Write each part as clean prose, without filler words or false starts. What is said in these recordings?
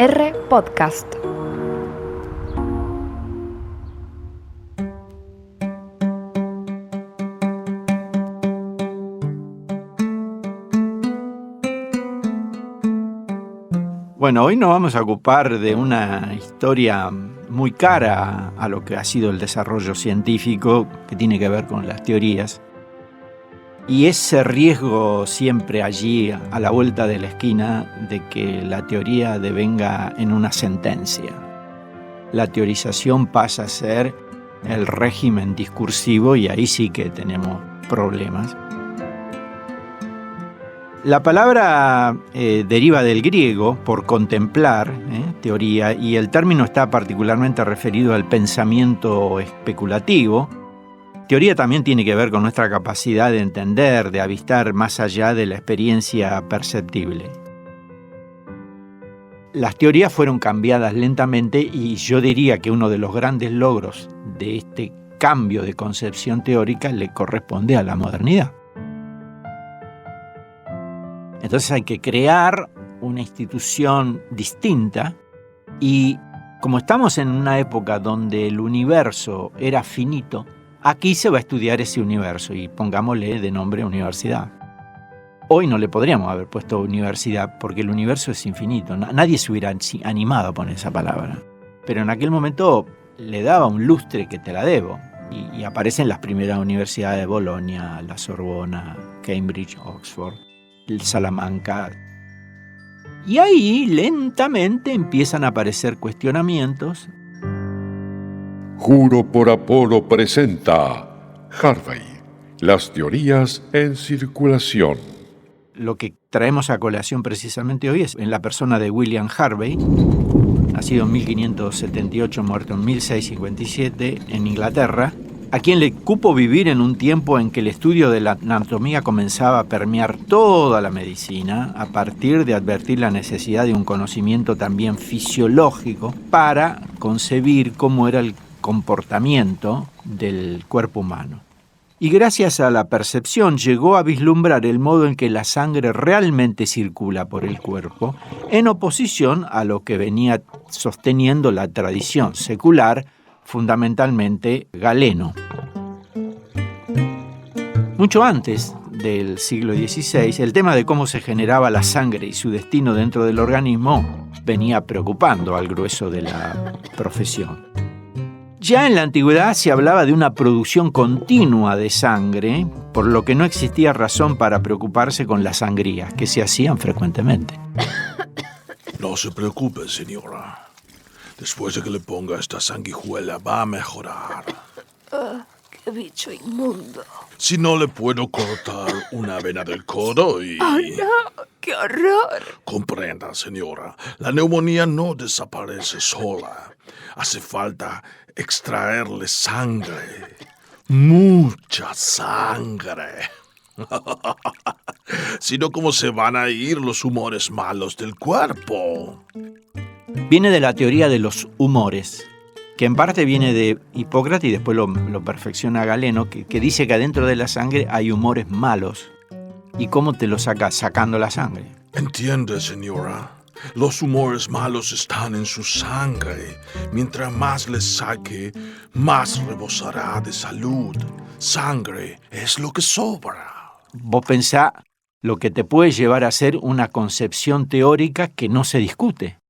R Podcast. Bueno, hoy nos vamos a ocupar de una historia muy cara a lo que ha sido el desarrollo científico, que tiene que ver con las teorías. Y ese riesgo siempre allí, a la vuelta de la esquina, de que la teoría devenga en una sentencia. La teorización pasa a ser el régimen discursivo y ahí sí que tenemos problemas. La palabra deriva del griego por contemplar, teoría, y el término está particularmente referido al pensamiento especulativo. Teoría también tiene que ver con nuestra capacidad de entender, de avistar más allá de la experiencia perceptible. Las teorías fueron cambiadas lentamente y yo diría que uno de los grandes logros de este cambio de concepción teórica le corresponde a la modernidad. Entonces hay que crear una institución distinta y como estamos en una época donde el universo era finito, aquí se va a estudiar ese universo y pongámosle de nombre universidad. Hoy no le podríamos haber puesto universidad porque el universo es infinito. Nadie se hubiera animado a poner esa palabra. Pero en aquel momento le daba un lustre que te la debo. Y aparecen las primeras universidades de Bolonia, la Sorbona, Cambridge, Oxford, el Salamanca. Y ahí lentamente empiezan a aparecer cuestionamientos. Juro por Apolo presenta Harvey, las teorías en circulación. Lo que traemos a colación precisamente hoy es en la persona de William Harvey, nacido en 1578, muerto en 1657 en Inglaterra, a quien le cupo vivir en un tiempo en que el estudio de la anatomía comenzaba a permear toda la medicina, a partir de advertir la necesidad de un conocimiento también fisiológico para concebir cómo era el comportamiento del cuerpo humano. Y gracias a la percepción llegó a vislumbrar el modo en que la sangre realmente circula por el cuerpo, en oposición a lo que venía sosteniendo la tradición secular, fundamentalmente Galeno. Mucho antes del siglo XVI, el tema de cómo se generaba la sangre y su destino dentro del organismo venía preocupando al grueso de la profesión. Ya en la antigüedad se hablaba de una producción continua de sangre, por lo que no existía razón para preocuparse con las sangrías, que se hacían frecuentemente. No se preocupe, señora. Después de que le ponga esta sanguijuela, va a mejorar. ¡Qué bicho inmundo! Si no, le puedo cortar una vena del codo y... ¡Oh, no! ¡Qué horror! Comprenda, señora, la neumonía no desaparece sola. Hace falta extraerle sangre. Mucha sangre. Si no, ¿cómo se van a ir los humores malos del cuerpo? Viene de la teoría de los humores, que en parte viene de Hipócrates y después lo perfecciona Galeno, que dice que adentro de la sangre hay humores malos. ¿Y cómo te lo sacas? Sacando la sangre. Entiende, señora. Los humores malos están en su sangre. Mientras más les saque, más rebosará de salud. Sangre es lo que sobra. Vos pensá lo que te puede llevar a ser una concepción teórica que no se discute.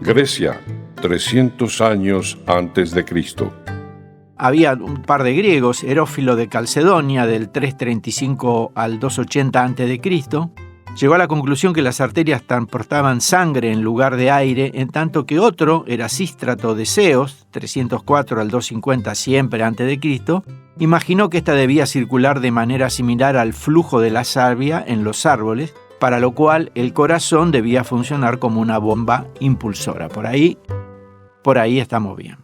Grecia, 300 años antes de Cristo. Había un par de griegos, Herófilo de Calcedonia, del 335 al 280 a.C., llegó a la conclusión que las arterias transportaban sangre en lugar de aire, en tanto que otro, Erasístrato de Ceos, 304 al 250 siempre antes de Cristo, imaginó que esta debía circular de manera similar al flujo de la savia en los árboles, para lo cual el corazón debía funcionar como una bomba impulsora. Por ahí estamos bien.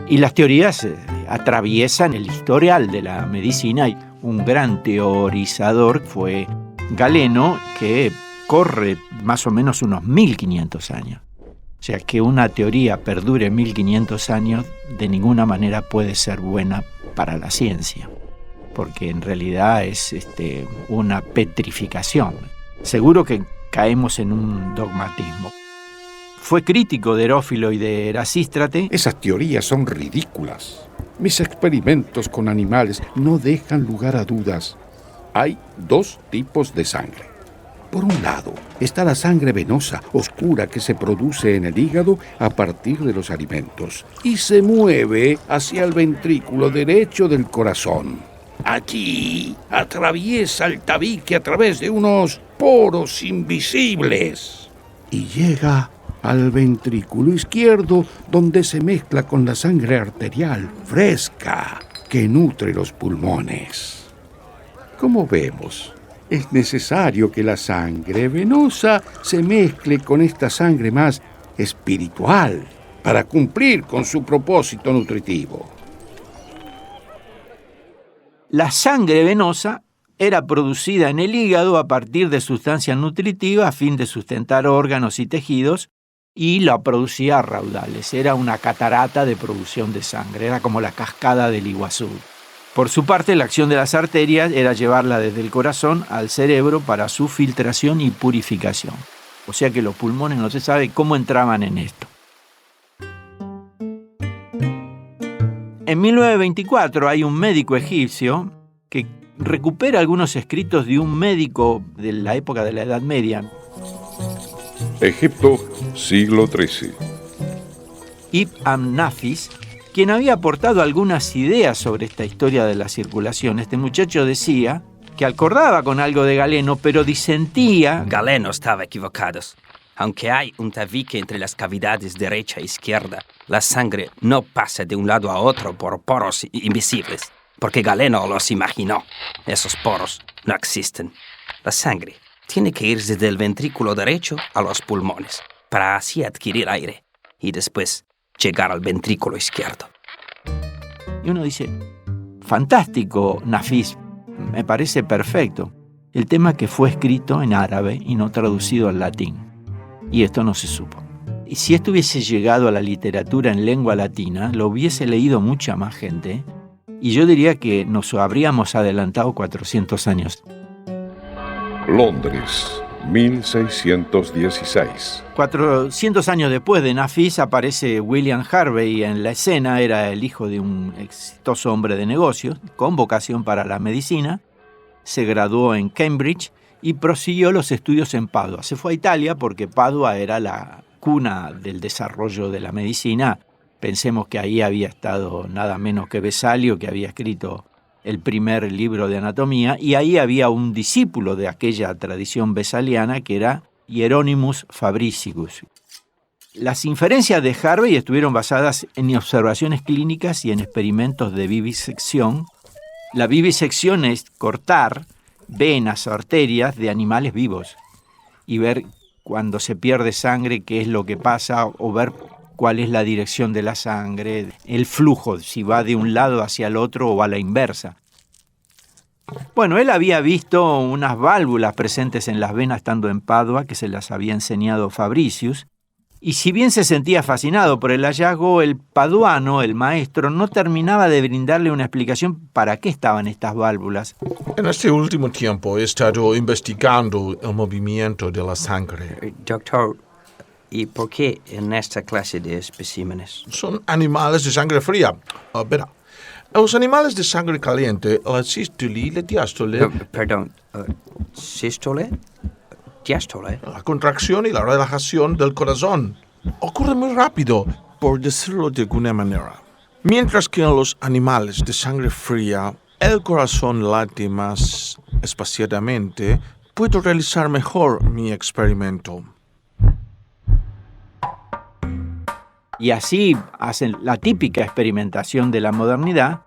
Y las teorías atraviesan el historial de la medicina y un gran teorizador fue Galeno, que corre más o menos unos 1500 años. O sea, que una teoría perdure 1500 años de ninguna manera puede ser buena para la ciencia, porque en realidad es una petrificación. Seguro que caemos en un dogmatismo. Fue crítico de Herófilo y de Erasístrate. Esas teorías son ridículas. Mis experimentos con animales no dejan lugar a dudas. Hay dos tipos de sangre. Por un lado, está la sangre venosa, oscura, que se produce en el hígado a partir de los alimentos y se mueve hacia el ventrículo derecho del corazón. Allí atraviesa el tabique a través de unos poros invisibles y llega al ventrículo izquierdo, donde se mezcla con la sangre arterial fresca que nutre los pulmones. Como vemos, es necesario que la sangre venosa se mezcle con esta sangre más espiritual para cumplir con su propósito nutritivo. La sangre venosa era producida en el hígado a partir de sustancias nutritivas a fin de sustentar órganos y tejidos, y la producía a raudales. Era una catarata de producción de sangre, era como la cascada del Iguazú. Por su parte, la acción de las arterias era llevarla desde el corazón al cerebro para su filtración y purificación. O sea que los pulmones no se sabe cómo entraban en esto. En 1924 hay un médico egipcio que recupera algunos escritos de un médico de la época de la Edad Media. Egipto, siglo XIII. Ibn Amnafis, quien había aportado algunas ideas sobre esta historia de la circulación. Este muchacho decía que acordaba con algo de Galeno, pero disentía. Galeno estaba equivocado. Aunque hay un tabique entre las cavidades derecha e izquierda, la sangre no pasa de un lado a otro por poros invisibles, porque Galeno los imaginó. Esos poros no existen. La sangre tiene que irse del ventrículo derecho a los pulmones, para así adquirir aire, y después llegar al ventrículo izquierdo. Y uno dice, fantástico, Nafis, me parece perfecto. El tema que fue escrito en árabe y no traducido al latín. Y esto no se supo. Y si esto hubiese llegado a la literatura en lengua latina, lo hubiese leído mucha más gente, y yo diría que nos habríamos adelantado 400 años. Londres, 1616. 400 años después de Nafis aparece William Harvey en la escena. Era el hijo de un exitoso hombre de negocios con vocación para la medicina. Se graduó en Cambridge y prosiguió los estudios en Padua. Se fue a Italia porque Padua era la cuna del desarrollo de la medicina. Pensemos que ahí había estado nada menos que Vesalio, que había escrito el primer libro de anatomía, y ahí había un discípulo de aquella tradición vesaliana que era Hieronymus Fabricius. Las inferencias de Harvey estuvieron basadas en observaciones clínicas y en experimentos de vivisección. La vivisección es cortar venas o arterias de animales vivos y ver cuando se pierde sangre qué es lo que pasa, o ver cuál es la dirección de la sangre, el flujo, si va de un lado hacia el otro o a la inversa. Bueno, él había visto unas válvulas presentes en las venas estando en Padua, que se las había enseñado Fabricius, y si bien se sentía fascinado por el hallazgo, el paduano, el maestro, no terminaba de brindarle una explicación para qué estaban estas válvulas. En este último tiempo he estado investigando el movimiento de la sangre. Doctor, ¿y por qué en esta clase de especímenes? Son animales de sangre fría. Verá, los animales de sangre caliente, la sístole y la diástole... Perdón, ¿sístole? ¿Diástole? La contracción y la relajación del corazón ocurre muy rápido, por decirlo de alguna manera. Mientras que en los animales de sangre fría, el corazón late más espaciadamente, puedo realizar mejor mi experimento. Y así hacen la típica experimentación de la modernidad,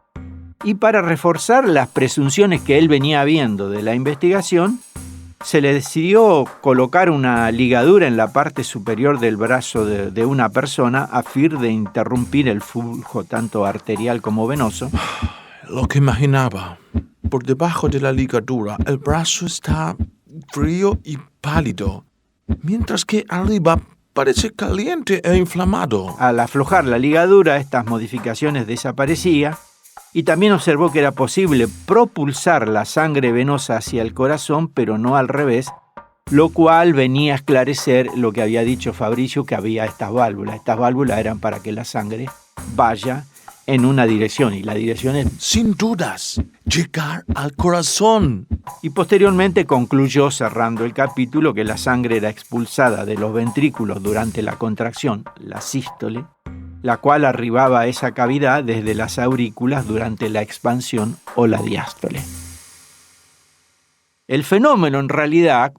y para reforzar las presunciones que él venía viendo de la investigación, se le decidió colocar una ligadura en la parte superior del brazo de una persona a fin de interrumpir el flujo tanto arterial como venoso. Lo que imaginaba. Por debajo de la ligadura, el brazo está frío y pálido, mientras que arriba parece caliente e inflamado. Al aflojar la ligadura, estas modificaciones desaparecían, y también observó que era posible propulsar la sangre venosa hacia el corazón, pero no al revés, lo cual venía a esclarecer lo que había dicho Fabricio, que había estas válvulas. Estas válvulas eran para que la sangre vaya en una dirección, y la dirección es... Sin dudas, llegar al corazón. Y posteriormente concluyó, cerrando el capítulo, que la sangre era expulsada de los ventrículos durante la contracción, la sístole, la cual arribaba a esa cavidad desde las aurículas durante la expansión o la diástole. El fenómeno, en realidad,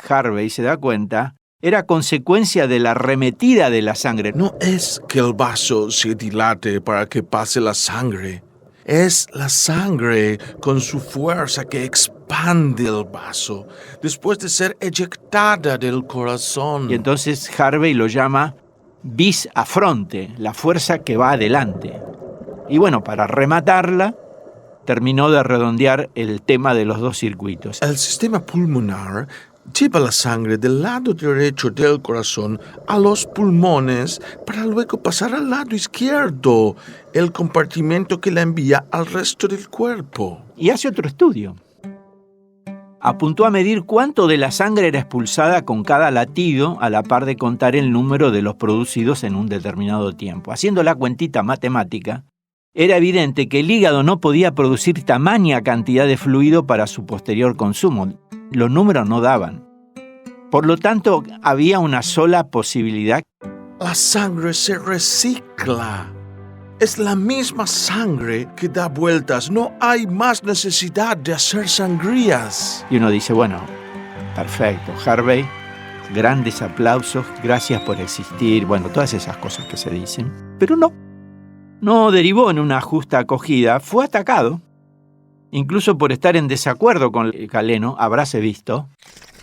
Harvey se da cuenta, era consecuencia de la arremetida de la sangre. No es que el vaso se dilate para que pase la sangre. Es la sangre con su fuerza que expande el vaso después de ser eyectada del corazón. Y entonces Harvey lo llama vis a fronte, la fuerza que va adelante. Y bueno, para rematarla, terminó de redondear el tema de los dos circuitos. El sistema pulmonar lleva la sangre del lado derecho del corazón a los pulmones para luego pasar al lado izquierdo, el compartimento que la envía al resto del cuerpo. Y hace otro estudio. Apuntó a medir cuánto de la sangre era expulsada con cada latido, a la par de contar el número de los producidos en un determinado tiempo. Haciendo la cuentita matemática, era evidente que el hígado no podía producir tamaña cantidad de fluido para su posterior consumo. Los números no daban. Por lo tanto, había una sola posibilidad. La sangre se recicla. Es la misma sangre que da vueltas. No hay más necesidad de hacer sangrías. Y uno dice, bueno, perfecto, Harvey, grandes aplausos, gracias por existir, bueno, todas esas cosas que se dicen. Pero no derivó en una justa acogida, fue atacado. Incluso por estar en desacuerdo con Galeno, habráse visto,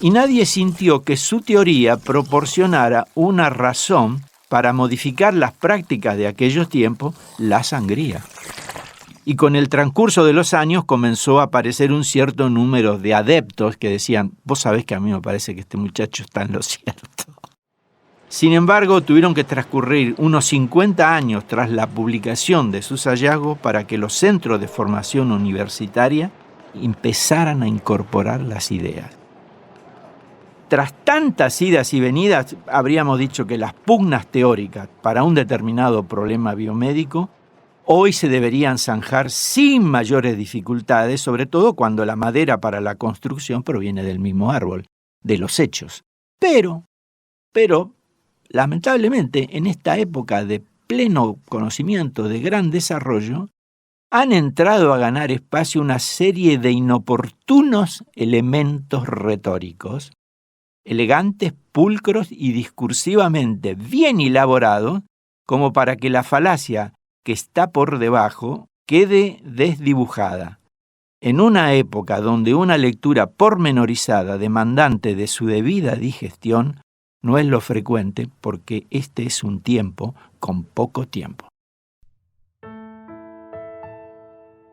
y nadie sintió que su teoría proporcionara una razón para modificar las prácticas de aquellos tiempos, la sangría. Y con el transcurso de los años comenzó a aparecer un cierto número de adeptos que decían, vos sabés que a mí me parece que este muchacho está en lo cierto. Sin embargo, tuvieron que transcurrir unos 50 años tras la publicación de sus hallazgos para que los centros de formación universitaria empezaran a incorporar las ideas. Tras tantas idas y venidas, habríamos dicho que las pugnas teóricas para un determinado problema biomédico hoy se deberían zanjar sin mayores dificultades, sobre todo cuando la madera para la construcción proviene del mismo árbol, de los hechos. Pero, lamentablemente, en esta época de pleno conocimiento, de gran desarrollo, han entrado a ganar espacio una serie de inoportunos elementos retóricos, elegantes, pulcros y discursivamente bien elaborados, como para que la falacia que está por debajo quede desdibujada. En una época donde una lectura pormenorizada demandante de su debida digestión no es lo frecuente, porque este es un tiempo con poco tiempo.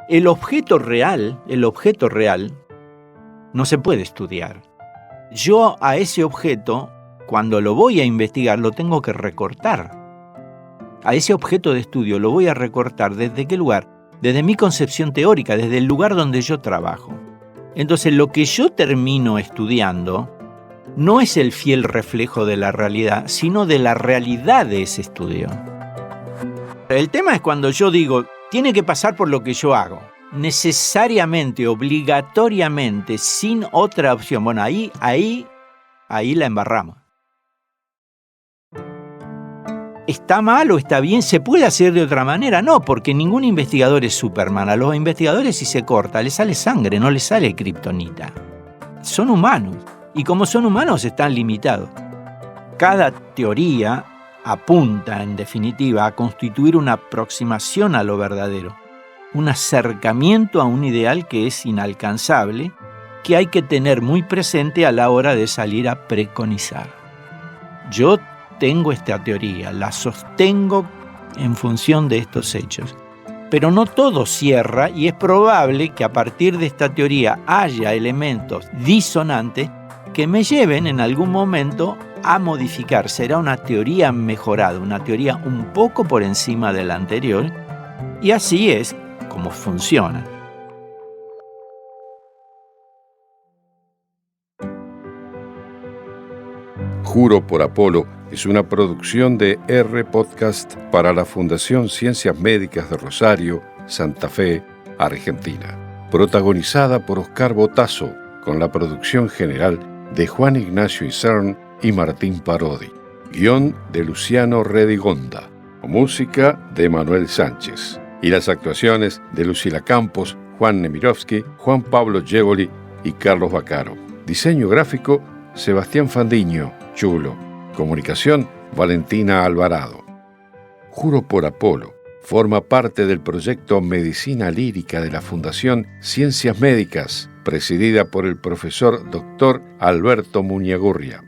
El objeto real no se puede estudiar. Yo a ese objeto, cuando lo voy a investigar, lo tengo que recortar. A ese objeto de estudio lo voy a recortar ¿desde qué lugar? Desde mi concepción teórica, desde el lugar donde yo trabajo. Entonces, lo que yo termino estudiando no es el fiel reflejo de la realidad, sino de la realidad de ese estudio. El tema es cuando yo digo, tiene que pasar por lo que yo hago. Necesariamente, obligatoriamente, sin otra opción. Bueno, ahí la embarramos. ¿Está mal o está bien? ¿Se puede hacer de otra manera? No, porque ningún investigador es Superman. A los investigadores, si se corta, les sale sangre, no les sale kriptonita. Son humanos, y como son humanos, están limitados. Cada teoría apunta, en definitiva, a constituir una aproximación a lo verdadero, un acercamiento a un ideal que es inalcanzable, que hay que tener muy presente a la hora de salir a preconizar. Yo tengo esta teoría, la sostengo en función de estos hechos, pero no todo cierra y es probable que a partir de esta teoría haya elementos disonantes que me lleven en algún momento a modificar. Será una teoría mejorada, una teoría un poco por encima de la anterior, y así es como funciona. Juro por Apolo es una producción de R Podcast para la Fundación Ciencias Médicas de Rosario, Santa Fe, Argentina. Protagonizada por Oscar Botazo, con la producción general de Juan Ignacio Isern y Martín Parodi. Guión de Luciano Redigonda. Música de Manuel Sánchez. Y las actuaciones de Lucila Campos, Juan Nemirovsky, Juan Pablo Jevoli y Carlos Baccaro. Diseño gráfico, Sebastián Fandiño, Chulo. Comunicación, Valentina Alvarado. Juro por Apolo forma parte del proyecto Medicina Lírica de la Fundación Ciencias Médicas, presidida por el profesor Dr. Alberto Muñagurria.